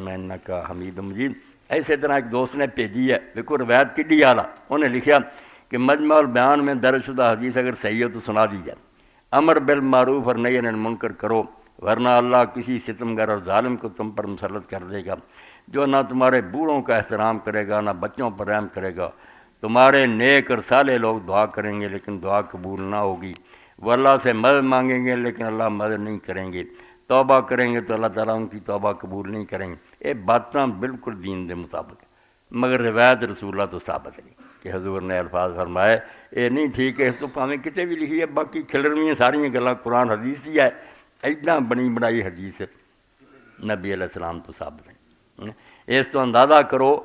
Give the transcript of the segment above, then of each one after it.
فرمائے انکا حمید مجید۔ ایسے طرح ایک دوست نے بھیجی ہے، دیکھو روایت کڈی اعلیٰ، انہیں لکھا کہ مجمع البیان میں درج شدہ حدیث اگر صحیح ہو تو سنا دی جائے، امر بالمعروف اور نہی عن المنکر کرو، ورنہ اللہ کسی ستمگر اور ظالم کو تم پر مسلط کر دے گا جو نہ تمہارے بوڑھوں کا احترام کرے گا نہ بچوں پر رحم کرے گا۔ تمہارے نیک اور صالح لوگ دعا کریں گے لیکن دعا قبول نہ ہوگی، وہ اللہ سے مدد مانگیں گے لیکن اللہ مدد نہیں کریں گے، توبہ کریں گے تو اللہ تعالیٰ ان کی توبہ قبول نہیں کریں گے۔ یہ باتاں بالکل دین دے مطابق ہے، مگر روایت رسول اللہ تو ثابت نہیں کہ حضور نے الفاظ فرمائے یہ نہیں ٹھیک ہے، تو پاویں کتے بھی لکھی ہے، باقی کھلرویاں ساری گلاں قرآن حدیث ہی ہے، ایڈاں بنی بنائی حدیث نبی علیہ السلام تو ثابت نہیں۔ اس تو اندازہ کرو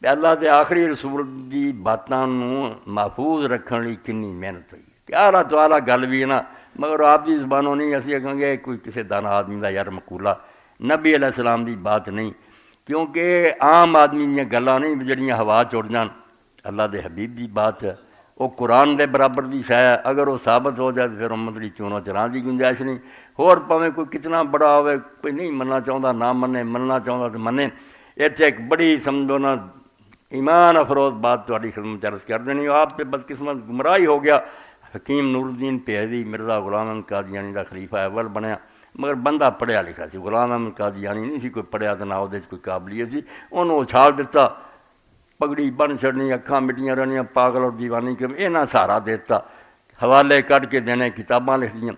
کہ اللہ دے آخری رسول دی باتاں نوں محفوظ رکھن لئی کنی محنت ہوئی، کہ اعلیٰ تو اعلیٰ گل بھی ہے نا، مگر آپ دی زبانوں نہیں اسی کہیں گے کوئی کسی دانا آدمی دا یار مقولہ، نبی علیہ السلام دی بات نہیں، کیونکہ عام آدمی دیاں گلاں نہیں جڑیاں ہوا چڑ جان، اللہ دے حبیب دی بات ہے، وہ قرآن دے برابر دی شے ہے، اگر وہ ثابت ہو جائے تو پھر امت دی چونوں چران دی گنجائش نہیں۔ اور پاویں کوئی کتنا بڑا ہوئے، کوئی نہیں مننا چاہتا نہ منے، مننا چاہتا تو منے۔ اتنے ایک بڑی سمجھو نا ایمان افروز بات تہاڈی خدمت عرض کر دینی، آپ پہ بدقسمت گمراہی ہو گیا، حکیم نور الدین پیہلوی مرزا غلام احمد قادیانی دا خلیفہ اول بنیا، مگر بندہ پڑھیا لکھا سی، غلام احمد قادیانی نہیں سی کوئی پڑھیا تو نہ وہ کوئی قابلیت سی، انہوں اچھال دیتا، پگڑی بن چڑنی، اکھاں مٹیاں رہنیاں، پاگل اور دیوانی کے انہاں سہارا دیتا، حوالے کٹ کے دینے، کتاباں لکھ دیاں۔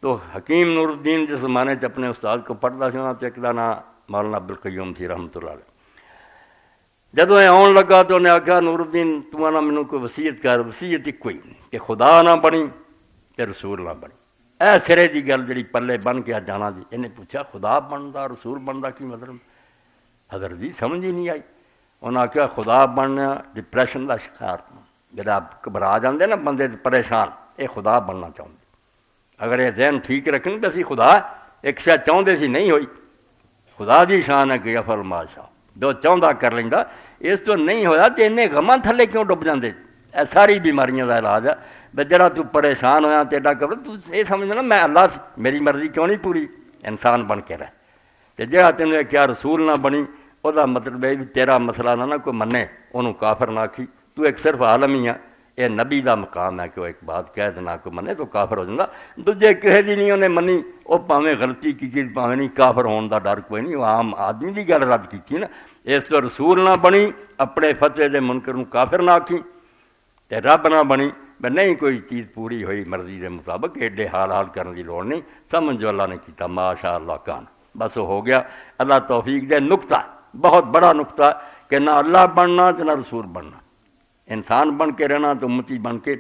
تو حکیم نور الدین جس زمانے سے اپنے استاد کو پڑھتا سی، انہاں تے ایک دا نام مولانا عبدالقیوم سی رحمۃ اللہ علیہ۔ جدوں یہ آن لگا تو انہیں آخیا نور الدین تو نہ مینوں کوئی وصیت کر، وصیت ایک کوئی کہ خدا نہ بنی تے رسول نہ بنی، اے سرے دی گل جڑی پلے بن کے جانا دی۔ انہیں پوچھا خدا بندا رسول بندا کی مطلب؟ حضرت جی سمجھ ہی نہیں آئی۔ انہاں آخیا خدا بننا ڈپریشن دا شکار، جڑا گھبرا جاندے نا بندے پریشان، یہ خدا بننا چاہتے، اگر یہ ذہن ٹھیک رکھن تو اسی خدا ایک شاید چاہتے سی نہیں ہوئی، خدا دی شان ہے کہ یفعل ما شاء، جو چاہتا کر لیندا، اس تو نہیں ہویا تو انہیں غماں تھلے کیوں ڈب جاندے؟ اے ساری بیماریاں دا علاج ہے، بے جڑا تو پریشان ہویا تیڈا کر تو یہ سمجھنا میں اللہ میری مرضی کیوں نہیں پوری، انسان بن کے رہ، تے جڑا تینوں کیا رسول نہ بنی وہ دا مطلب ہے بھی تیرا مسئلہ نہ کوئی منے، انہوں کافر نہ آکھی، تو ایک صرف عالم ہی ہے، یہ نبی دا مقام ہے کہ وہ ایک بات کہہ دینا کوئی منے تو کافر ہو جاتا، دوجے کہے دی نہیں انہیں منی، وہ پاویں غلطی کی چیز پاویں نہیں، کافر ہون دا ڈر کوئی نہیں، وہ عام آدمی دی گل رد کی نا، اس تو رسول نہ بنی، اپنے فتوے دے منکر نوں کافر نہ آکھی، تے رب نہ بنی، میں نہیں کوئی چیز پوری ہوئی مرضی دے مطابق، ایڈے حال حال کرنے دی لوڑ نہیں، سمجھ جو اللہ نے کیتا ماشاء اللہ کان، بس وہ ہو گیا۔ اللہ توفیق دے، نقطہ بہت بڑا نقطہ کہ نہ اللہ بننا تو نہ رسول بننا، انسان بن کے رہنا تو امتی بن کے